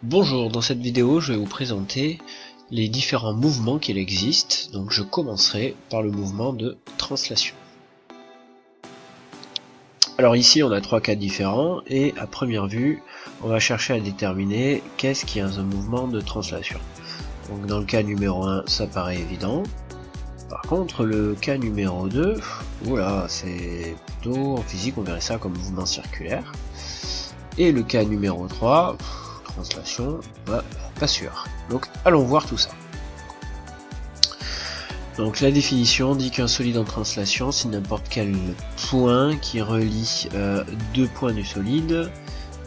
Bonjour, dans cette vidéo je vais vous présenter les différents mouvements qu'il existe. Donc je commencerai par le mouvement de translation. Alors ici on a trois cas différents et à première vue on va chercher à déterminer qu'est-ce qui est un mouvement de translation. Donc dans le cas numéro 1 ça paraît évident. Par contre le cas numéro 2, oula, c'est plutôt en physique on verrait ça comme mouvement circulaire. Et le cas numéro 3, translation, bah, pas sûr. Donc allons voir tout ça. Donc la définition dit qu'un solide en translation, c'est n'importe quel point qui relie deux points du solide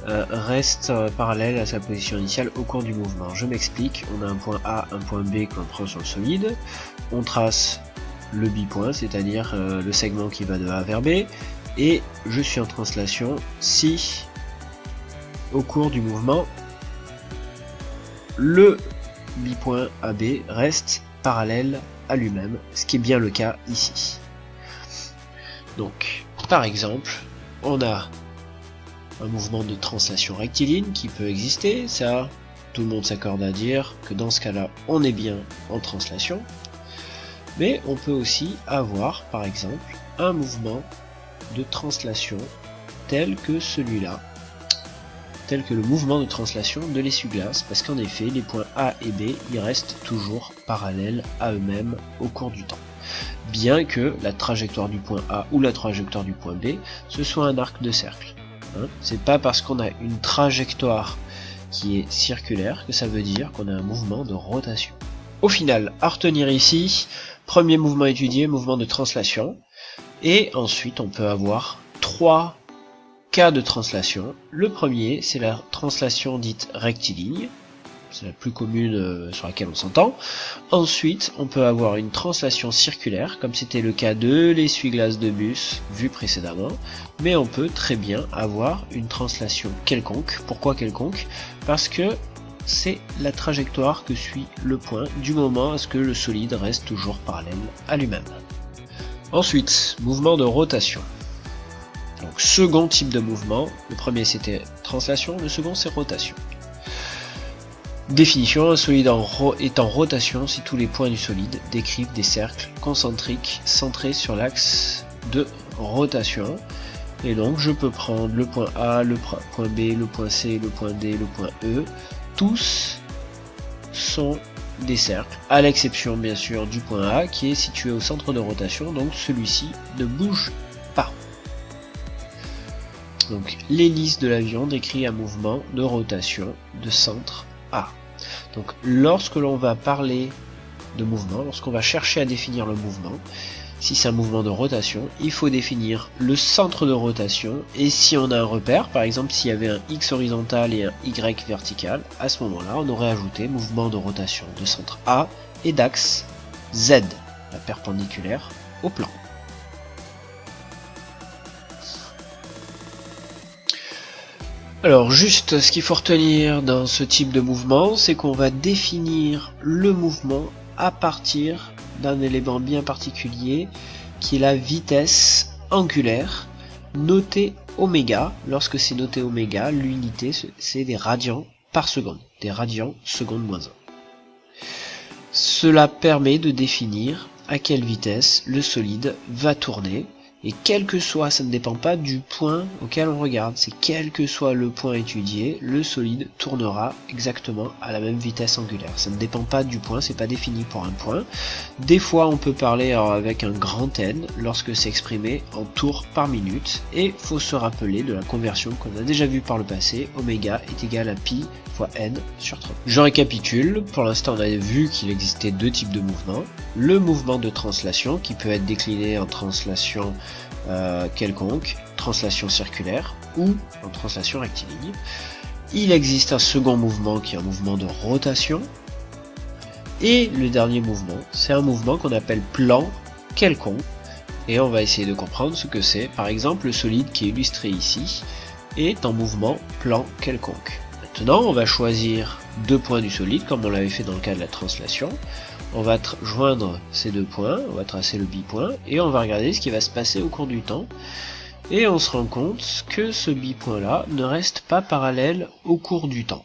reste parallèle à sa position initiale au cours du mouvement. Je m'explique, on a un point A, un point B qu'on prend sur le solide, on trace le bipoint, c'est-à-dire le segment qui va de A vers B, et je suis en translation si au cours du mouvement le bipoint AB reste parallèle à lui-même, ce qui est bien le cas ici. Donc, par exemple, on a un mouvement de translation rectiligne qui peut exister, ça, tout le monde s'accorde à dire que dans ce cas-là, on est bien en translation, mais on peut aussi avoir, par exemple, un mouvement de translation tel que celui-là, tel que le mouvement de translation de l'essuie-glace, parce qu'en effet, les points A et B, ils restent toujours parallèles à eux-mêmes au cours du temps. Bien que la trajectoire du point A ou la trajectoire du point B, ce soit un arc de cercle. C'est pas parce qu'on a une trajectoire qui est circulaire que ça veut dire qu'on a un mouvement de rotation. Au final, à retenir ici, premier mouvement étudié, mouvement de translation, et ensuite on peut avoir trois cas de translation. Le premier, c'est la translation dite rectiligne, c'est la plus commune sur laquelle on s'entend. Ensuite, on peut avoir une translation circulaire, comme c'était le cas de l'essuie-glace de bus vu précédemment, mais on peut très bien avoir une translation quelconque. Pourquoi quelconque? Parce que c'est la trajectoire que suit le point du moment à ce que le solide reste toujours parallèle à lui-même. Ensuite, mouvement de rotation. Donc second type de mouvement, le premier c'était translation, le second c'est rotation. Définition, un solide est en rotation si tous les points du solide décrivent des cercles concentriques centrés sur l'axe de rotation. Et donc je peux prendre le point A, le point B, le point C, le point D, le point E, tous sont des cercles, à l'exception bien sûr du point A qui est situé au centre de rotation, donc celui-ci ne bouge pas. Donc l'hélice de l'avion décrit un mouvement de rotation de centre A. Donc lorsque l'on va parler de mouvement, lorsqu'on va chercher à définir le mouvement, si c'est un mouvement de rotation, il faut définir le centre de rotation, et si on a un repère, par exemple s'il y avait un X horizontal et un Y vertical, à ce moment-là on aurait ajouté mouvement de rotation de centre A et d'axe Z, la perpendiculaire au plan. Alors juste ce qu'il faut retenir dans ce type de mouvement, c'est qu'on va définir le mouvement à partir d'un élément bien particulier qui est la vitesse angulaire notée oméga. Lorsque c'est noté oméga, l'unité c'est des radians par seconde, des radians seconde moins 1. Cela permet de définir à quelle vitesse le solide va tourner. Et quel que soit, ça ne dépend pas du point auquel on regarde, c'est quel que soit le point étudié, le solide tournera exactement à la même vitesse angulaire. Ça ne dépend pas du point, c'est pas défini pour un point. Des fois on peut parler avec un grand N lorsque c'est exprimé en tours par minute, et faut se rappeler de la conversion qu'on a déjà vue par le passé, oméga est égal à pi fois n sur 30. Je récapitule, pour l'instant on a vu qu'il existait deux types de mouvements. Le mouvement de translation qui peut être décliné en translation quelconque, translation circulaire ou en translation rectiligne. Il existe un second mouvement qui est un mouvement de rotation. Et le dernier mouvement, c'est un mouvement qu'on appelle plan quelconque. Et on va essayer de comprendre ce que c'est. Par exemple, le solide qui est illustré ici est en mouvement plan quelconque. Maintenant, on va choisir deux points du solide, comme on l'avait fait dans le cas de la translation. On va joindre ces deux points, on va tracer le bipoint, et on va regarder ce qui va se passer au cours du temps. Et on se rend compte que ce bipoint-là ne reste pas parallèle au cours du temps.